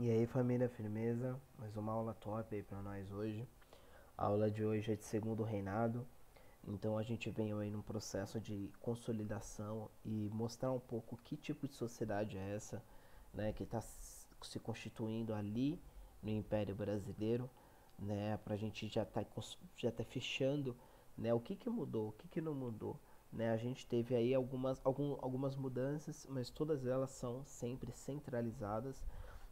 E aí família, firmeza? Mais uma aula top aí pra nós hoje. A aula de hoje é de segundo reinado, então a gente vem aí num processo de consolidação e mostrar um pouco que tipo de sociedade é essa, né, que está se constituindo ali no Império Brasileiro, né, pra gente já tá fechando, né, o que que mudou, o que que não mudou, né, a gente teve aí algumas mudanças, mas todas elas são sempre centralizadas,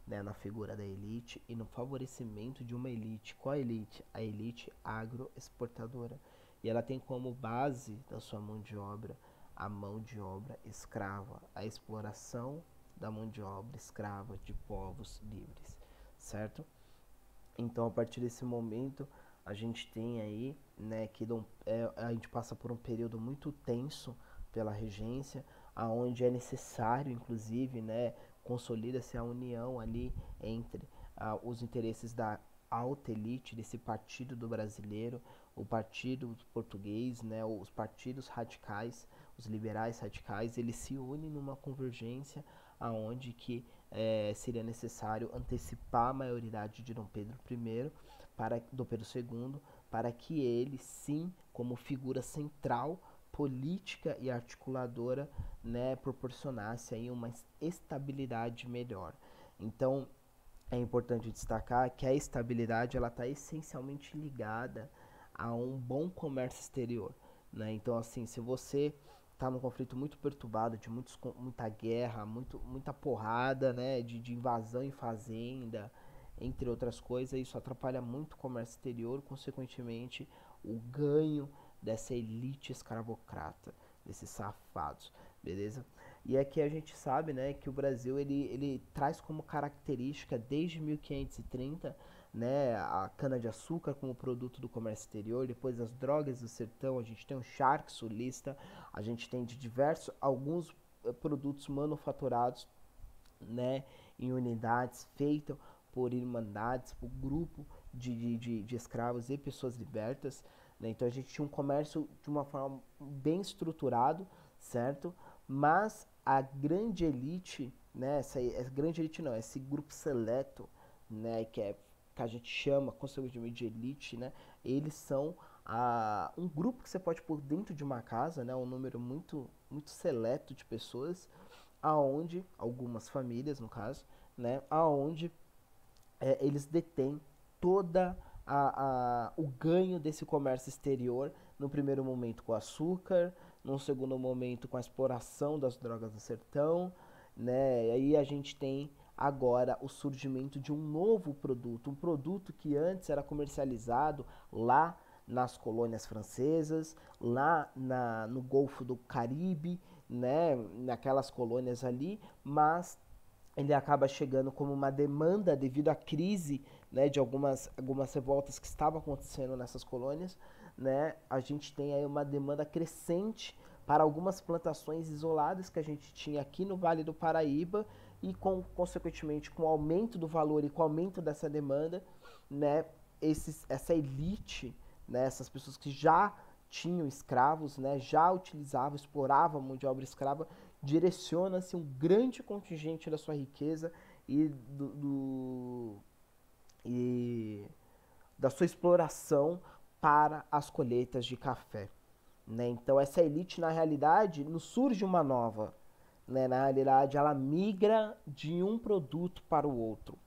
né, na figura da elite e no favorecimento de uma elite. Qual a elite? A elite agroexportadora. E ela tem como base da sua mão de obra a mão de obra escrava, a exploração da mão de obra escrava de povos livres, certo? Então, a partir desse momento, a gente tem aí, né, que a gente passa por um período muito tenso pela regência, aonde é necessário, inclusive, né, consolida-se a união ali entre os interesses da alta elite desse partido do brasileiro, o partido português, né, os partidos radicais, os liberais radicais, eles se unem numa convergência aonde que seria necessário antecipar a maioridade de Dom Pedro I, Dom Pedro II, para que ele, sim, como figura central, política e articuladora, né, proporcionasse aí uma estabilidade melhor. Então, é importante destacar que a estabilidade ela está essencialmente ligada a um bom comércio exterior, né? Então, assim, se você está num conflito muito perturbado, de muita guerra, muita porrada, né, de invasão em fazenda, entre outras coisas, isso atrapalha muito o comércio exterior, consequentemente, o ganho dessa elite escravocrata, desses safados, beleza? E aqui a gente sabe, né, que o Brasil ele traz como característica desde 1530, né, a cana-de-açúcar como produto do comércio exterior, depois as drogas do sertão, a gente tem o charque sulista, a gente tem de diversos, alguns produtos manufaturados, né, em unidades feitas por irmandades, por grupo de escravos e pessoas libertas, né? Então a gente tinha um comércio de uma forma bem estruturado, certo? Mas a grande elite, né, essa grande elite não, esse grupo seleto, né, que a gente chama consequentemente de elite, né, eles são um grupo que você pode pôr dentro de uma casa, né, um número muito seleto de pessoas, aonde algumas famílias, no caso, né, aonde eles detêm toda o ganho desse comércio exterior, no primeiro momento com açúcar, num segundo momento com a exploração das drogas do sertão, né? E aí a gente tem agora o surgimento de um novo produto, um produto que antes era comercializado lá nas colônias francesas, lá no Golfo do Caribe, né, naquelas colônias ali, mas ele acaba chegando como uma demanda devido à crise, né, de algumas revoltas que estavam acontecendo nessas colônias, né, a gente tem aí uma demanda crescente para algumas plantações isoladas que a gente tinha aqui no Vale do Paraíba e consequentemente com o aumento do valor e com o aumento dessa demanda, né, essa elite, né, essas pessoas que já tinham escravos, né, já utilizavam, exploravam a mão de obra escrava, direciona-se um grande contingente da sua riqueza e, e da sua exploração para as colheitas de café, né? Então essa elite na realidade não surge uma nova, né? Na realidade ela migra de um produto para o outro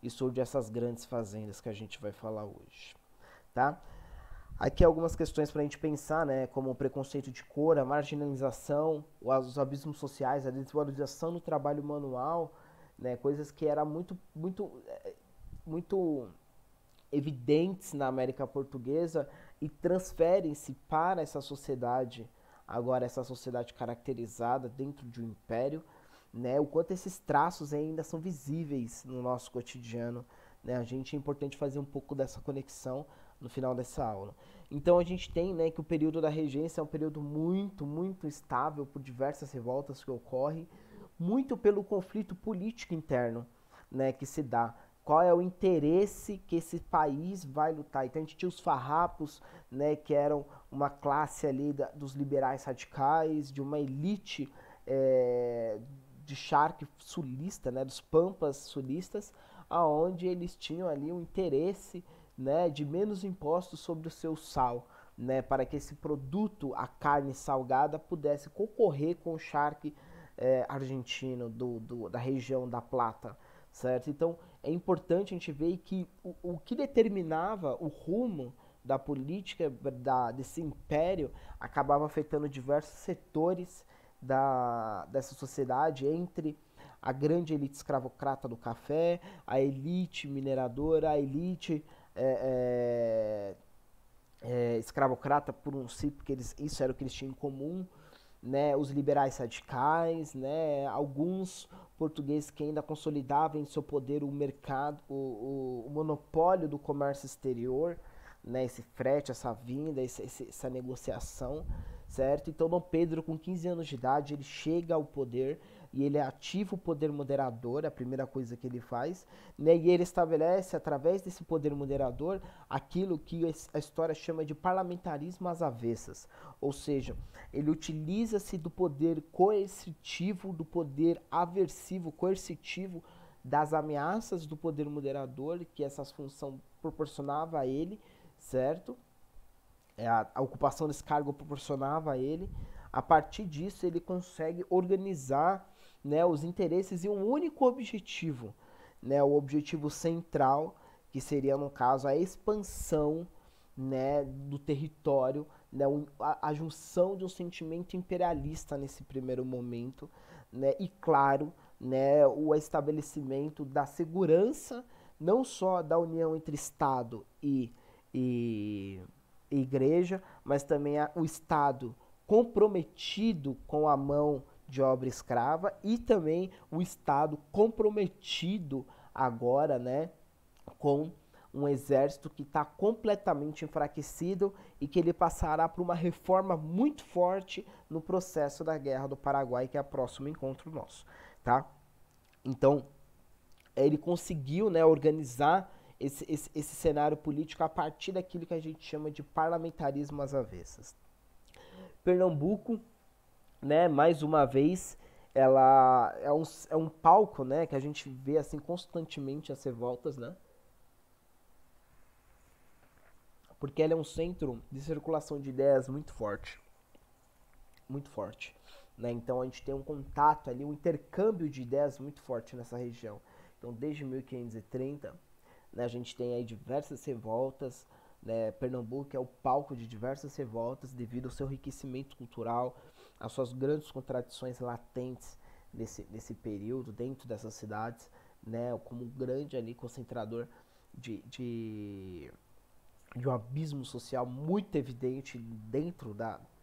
e surge essas grandes fazendas que a gente vai falar hoje, tá? Aqui algumas questões para a gente pensar, né, como o preconceito de cor, a marginalização, os abismos sociais, a desvalorização do trabalho manual, né, coisas que eram muito evidentes na América Portuguesa e transferem-se para essa sociedade, agora essa sociedade caracterizada dentro de um império, né, o quanto esses traços ainda são visíveis no nosso cotidiano, né, a gente é importante fazer um pouco dessa conexão no final dessa aula. Então a gente tem, né, que o período da regência é um período muito estável por diversas revoltas que ocorrem, muito pelo conflito político interno, né, que se dá. Qual é o interesse que esse país vai lutar? Então a gente tinha os farrapos, né, que eram uma classe ali dos liberais radicais, de uma elite de charque sulista, né, dos pampas sulistas, aonde eles tinham ali um interesse, né, de menos impostos sobre o seu sal, né, para que esse produto, a carne salgada, pudesse concorrer com o charque argentino da região da Plata, certo? Então é importante a gente ver que o que determinava o rumo da política desse império acabava afetando diversos setores dessa sociedade, entre a grande elite escravocrata do café, a elite mineradora, a elite escravocrata por um si, porque isso era o que eles tinham em comum, né, os liberais radicais, né, alguns portugueses que ainda consolidavam em seu poder o mercado, o monopólio do comércio exterior, né, esse frete, essa vinda, essa negociação, certo? Então Dom Pedro, com 15 anos de idade, ele chega ao poder e ele ativa o poder moderador, a primeira coisa que ele faz, né, e ele estabelece, através desse poder moderador, aquilo que a história chama de parlamentarismo às avessas, ou seja, ele utiliza-se do poder coercitivo, do poder aversivo, coercitivo, das ameaças do poder moderador, que essa função proporcionava a ele, certo? A ocupação desse cargo proporcionava a ele. A partir disso, ele consegue organizar, né, os interesses em um único objetivo, né, o objetivo central, que seria, no caso, a expansão, né, do território, né, a junção de um sentimento imperialista nesse primeiro momento, né, e, claro, né, o estabelecimento da segurança, não só da união entre Estado e igreja, mas também o Estado comprometido com a mão de obra escrava e também o Estado comprometido agora, né, com um exército que está completamente enfraquecido e que ele passará por uma reforma muito forte no processo da Guerra do Paraguai, que é o próximo encontro nosso, tá? Então, ele conseguiu, né, organizar esse cenário político a partir daquilo que a gente chama de parlamentarismo às avessas. Pernambuco, né, mais uma vez, ela é um palco, né, que a gente vê assim constantemente as revoltas, né? Porque ela é um centro de circulação de ideias muito forte, né? Então a gente tem um contato ali, um intercâmbio de ideias muito forte nessa região. Então desde 1530, né, a gente tem aí diversas revoltas, né? Pernambuco é o palco de diversas revoltas devido ao seu enriquecimento cultural, às suas grandes contradições latentes nesse período dentro dessas cidades, né? Como um grande ali concentrador de um abismo social muito evidente dentro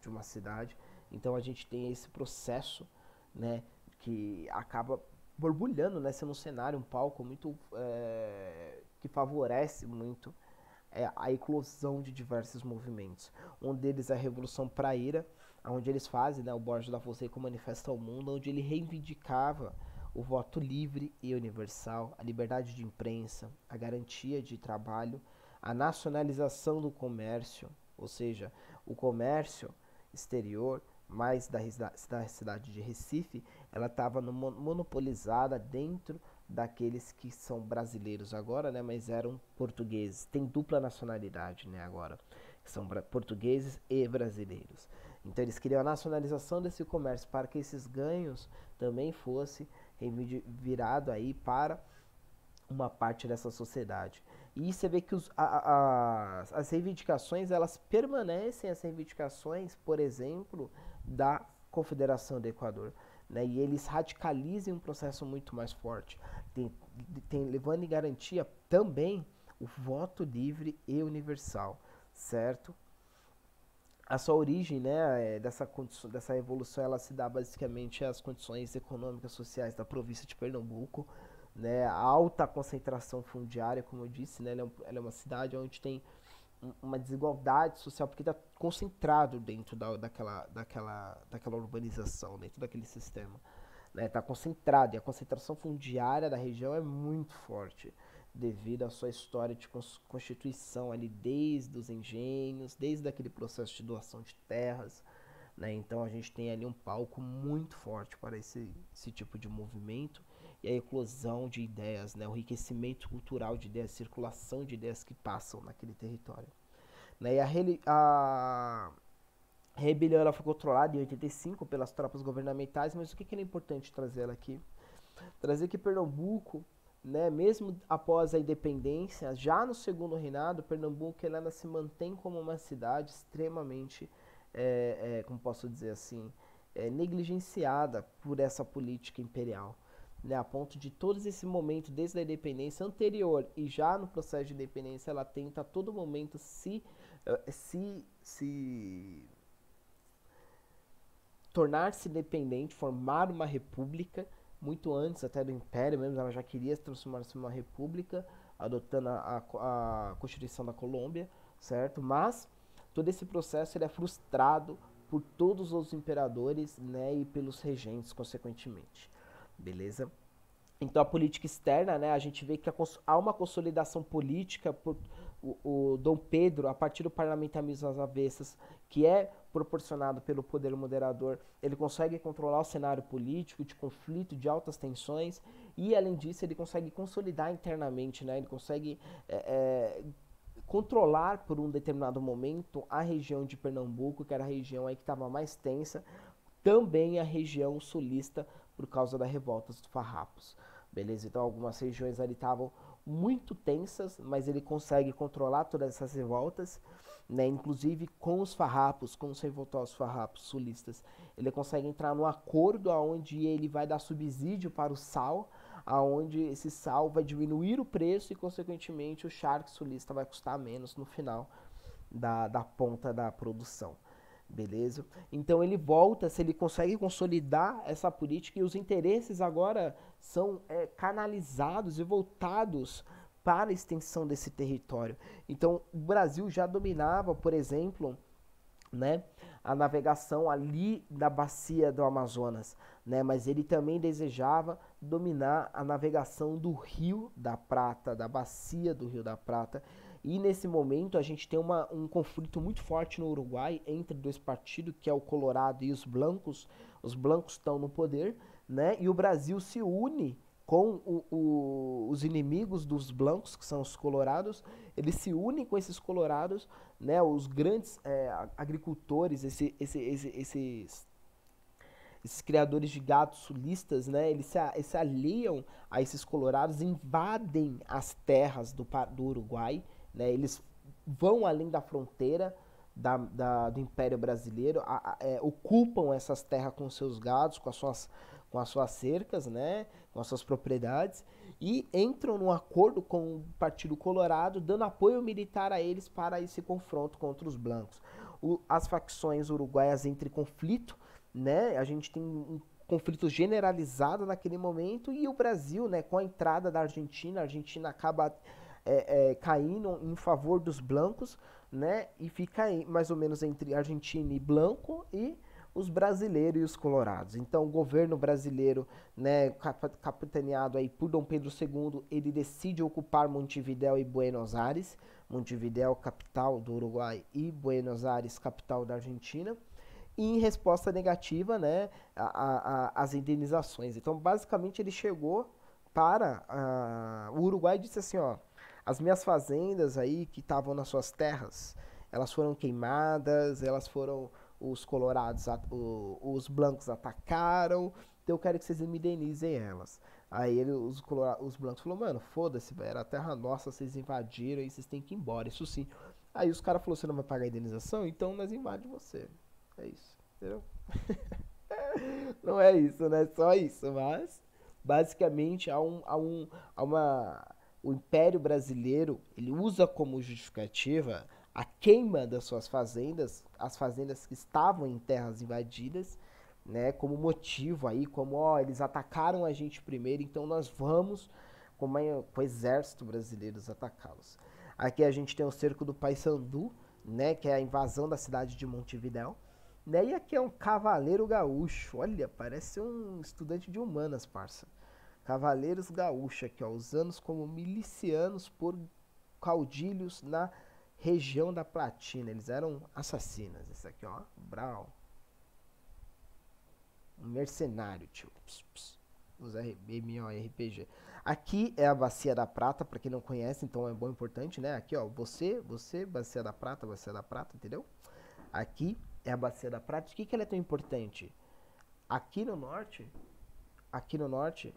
de uma cidade. Então a gente tem esse processo, né, que acaba borbulhando, né, sendo um cenário, um palco muito que favorece muito a eclosão de diversos movimentos. Um deles é a Revolução Praíra, onde eles fazem, né, o Borges da Fonseca o Manifesto ao Mundo, onde ele reivindicava o voto livre e universal, a liberdade de imprensa, a garantia de trabalho, a nacionalização do comércio, ou seja, o comércio exterior, mais da cidade de Recife, ela estava monopolizada dentro daqueles que são brasileiros agora, né, mas eram portugueses. Tem dupla nacionalidade, né, agora, que são portugueses e brasileiros. Então eles queriam a nacionalização desse comércio para que esses ganhos também fosse virado aí para uma parte dessa sociedade. E você vê que as reivindicações, elas permanecem, as reivindicações, por exemplo, da Confederação do Equador, né? E eles radicalizam um processo muito mais forte, levando em garantia também o voto livre e universal, certo? A sua origem, né, dessa revolução, ela se dá basicamente às condições econômicas, sociais da província de Pernambuco, né, a alta concentração fundiária, como eu disse, né, ela é uma cidade onde tem uma desigualdade social, porque está concentrado dentro daquela urbanização, dentro daquele sistema. Está concentrado, e a concentração fundiária da região é muito forte, devido à sua história de constituição ali, desde os engenhos, desde aquele processo de doação de terras, né? Então a gente tem ali um palco muito forte para esse tipo de movimento, e a eclosão de ideias, né, o enriquecimento cultural de ideias, circulação de ideias que passam naquele território. Né, e a rebelião ela foi controlada em 85 pelas tropas governamentais, mas o que era importante trazer ela aqui? Trazer que Pernambuco, né, mesmo após a independência, já no segundo reinado, Pernambuco ela se mantém como uma cidade extremamente, como posso dizer assim, negligenciada por essa política imperial. Né, a ponto de todos esse momento, desde a independência anterior e já no processo de independência, ela tenta a todo momento se tornar-se independente, formar uma república, muito antes até do Império mesmo, ela já queria transformar-se em uma república, adotando a Constituição da Colômbia, certo? Mas todo esse processo ele é frustrado por todos os imperadores, né, e pelos regentes, consequentemente. Beleza? Então a política externa, né, a gente vê que há uma consolidação política por o Dom Pedro, a partir do parlamentarismo às avessas, que é proporcionado pelo poder moderador, ele consegue controlar o cenário político de conflito, de altas tensões, e além disso ele consegue consolidar internamente, né, ele consegue controlar por um determinado momento a região de Pernambuco, que era a região aí que estava mais tensa, também a região sulista por causa das revoltas dos farrapos. Beleza? Então algumas regiões ali estavam muito tensas, mas ele consegue controlar todas essas revoltas, né? Inclusive com os farrapos, com os revoltosos farrapos sulistas. Ele consegue entrar num acordo onde ele vai dar subsídio para o sal, aonde esse sal vai diminuir o preço e, consequentemente, o charque sulista vai custar menos no final da ponta da produção. Beleza? Então ele volta, se ele consegue consolidar essa política e os interesses agora são canalizados e voltados para a extensão desse território. Então o Brasil já dominava, por exemplo, né, a navegação ali da bacia do Amazonas, né, mas ele também desejava dominar a navegação do Rio da Prata, da bacia do Rio da Prata. E nesse momento a gente tem um conflito muito forte no Uruguai entre dois partidos, que é o Colorado e os Blancos. Os Blancos estão no poder, né? E o Brasil se une com os inimigos dos Blancos, que são os Colorados. Eles se unem com esses Colorados, né? Os grandes agricultores, esses criadores de gado sulistas, né, eles se aliam a esses colorados, invadem as terras do Uruguai, né, eles vão além da fronteira do Império Brasileiro, ocupam essas terras com seus gados, com as suas cercas, né, com as suas propriedades, e entram num acordo com o Partido Colorado, dando apoio militar a eles para esse confronto contra os blancos. As facções uruguaias entram em conflito, né? A gente tem um conflito generalizado naquele momento e o Brasil, né, com a entrada da Argentina, a Argentina acaba caindo em favor dos blancos, né, e fica mais ou menos entre Argentina e Blanco e os brasileiros e os colorados. Então o governo brasileiro, né, capitaneado aí por Dom Pedro II, ele decide ocupar Montevidéu e Buenos Aires, Montevidéu, capital do Uruguai, e Buenos Aires, capital da Argentina, e em resposta negativa, né, as indenizações. Então, basicamente, ele chegou para o Uruguai e disse assim, ó, as minhas fazendas aí que estavam nas suas terras, elas foram queimadas, os colorados, os blancos atacaram, então eu quero que vocês me indenizem elas. Aí os blancos falaram, mano, foda-se, era a terra nossa, vocês invadiram e vocês têm que ir embora, isso sim. Aí os caras falaram, você não vai pagar a indenização? Então nós invadimos você. É isso, entendeu? Não é isso, né? Só isso, mas basicamente o Império Brasileiro ele usa como justificativa a queima das suas fazendas, as fazendas que estavam em terras invadidas, né? Como motivo aí, como ó, eles atacaram a gente primeiro, então nós vamos com o exército brasileiro atacá-los. Aqui a gente tem o cerco do Paissandu, né? Que é a invasão da cidade de Montevidéu. Né? E aqui é um cavaleiro gaúcho. Olha, parece um estudante de humanas, parça. Cavaleiros gaúchos aqui, ó, usando como milicianos por caudilhos na região da Platina. Eles eram assassinos. Esse aqui, ó, Brown. Um mercenário, tio. Pss, pss. os MMORPG. Aqui é a Bacia da Prata, para quem não conhece, então é bom importante, né? Aqui, ó, você, Bacia da Prata, entendeu? Aqui é a Bacia da Prata. Por que ela é tão importante? Aqui no norte, aqui no norte,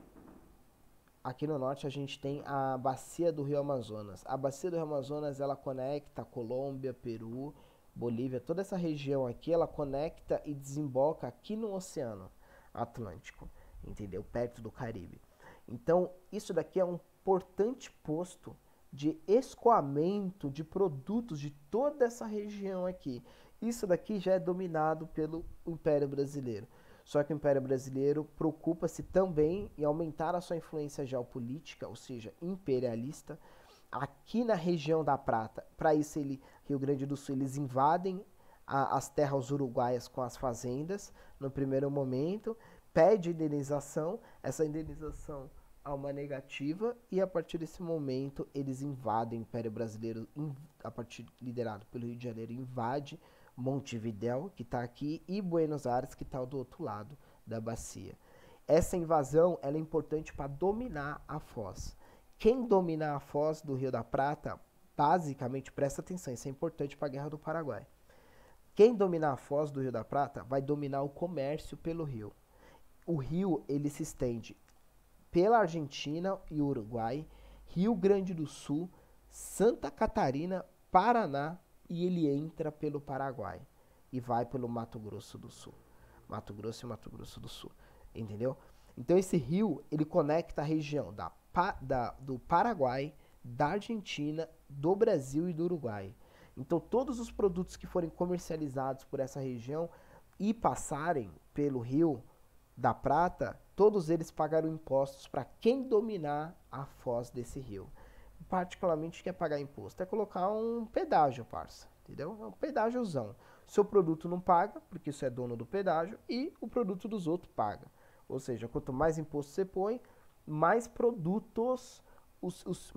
aqui no norte a gente tem a Bacia do Rio Amazonas. A Bacia do Rio Amazonas, ela conecta Colômbia, Peru, Bolívia, toda essa região aqui, ela conecta e desemboca aqui no Oceano Atlântico, entendeu? Perto do Caribe. Então, isso daqui é um importante posto de escoamento de produtos de toda essa região aqui. Isso daqui já é dominado pelo Império Brasileiro. Só que o Império Brasileiro preocupa-se também em aumentar a sua influência geopolítica, ou seja, imperialista, aqui na região da Prata. Para isso, Rio Grande do Sul, eles invadem as terras uruguaias com as fazendas, no primeiro momento, pede indenização, essa indenização há uma negativa, e a partir desse momento eles invadem o Império Brasileiro, a partir liderado pelo Rio de Janeiro, invade Montevidéu, que está aqui, e Buenos Aires, que está do outro lado da bacia. Essa invasão ela é importante para dominar a Foz. Quem dominar a Foz do Rio da Prata, basicamente, presta atenção, isso é importante para a Guerra do Paraguai. Quem dominar a Foz do Rio da Prata vai dominar o comércio pelo rio. O rio ele se estende pela Argentina e Uruguai, Rio Grande do Sul, Santa Catarina, Paraná, e ele entra pelo Paraguai e vai pelo Mato Grosso do Sul. Mato Grosso e Mato Grosso do Sul, entendeu? Então esse rio, ele conecta a região do Paraguai, da Argentina, do Brasil e do Uruguai. Então todos os produtos que forem comercializados por essa região e passarem pelo Rio da Prata, todos eles pagarão impostos para quem dominar a foz desse rio. Particularmente quer pagar imposto é colocar um pedágio, parça, entendeu? É um pedágiozão. Seu produto não paga, porque isso é dono do pedágio, e o produto dos outros paga. Ou seja, quanto mais imposto você põe, mais produtos,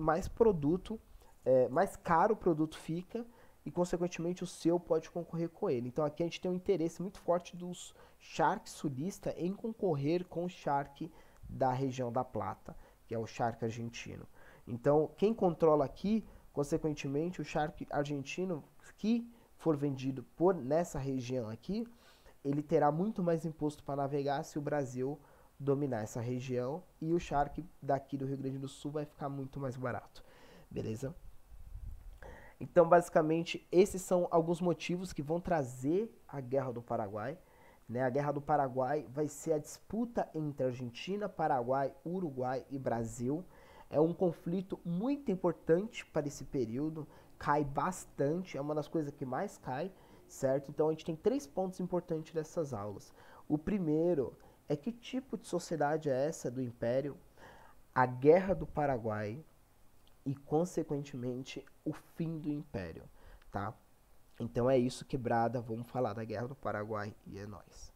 mais caro o produto fica, e consequentemente o seu pode concorrer com ele. Então aqui a gente tem um interesse muito forte dos Shark sulista em concorrer com o Shark da região da Plata, que é o Shark argentino. Então quem controla aqui, consequentemente o Shark argentino que for vendido nessa região aqui, ele terá muito mais imposto para navegar se o Brasil dominar essa região, e o Shark daqui do Rio Grande do Sul vai ficar muito mais barato, beleza? Então, basicamente, esses são alguns motivos que vão trazer a Guerra do Paraguai. Né? A Guerra do Paraguai vai ser a disputa entre Argentina, Paraguai, Uruguai e Brasil. É um conflito muito importante para esse período, cai bastante, é uma das coisas que mais cai, certo? Então, a gente tem 3 pontos importantes dessas aulas. O primeiro é que tipo de sociedade é essa do Império? A Guerra do Paraguai e, consequentemente, o fim do Império, tá? Então é isso, quebrada. Vamos falar da Guerra do Paraguai e é nóis.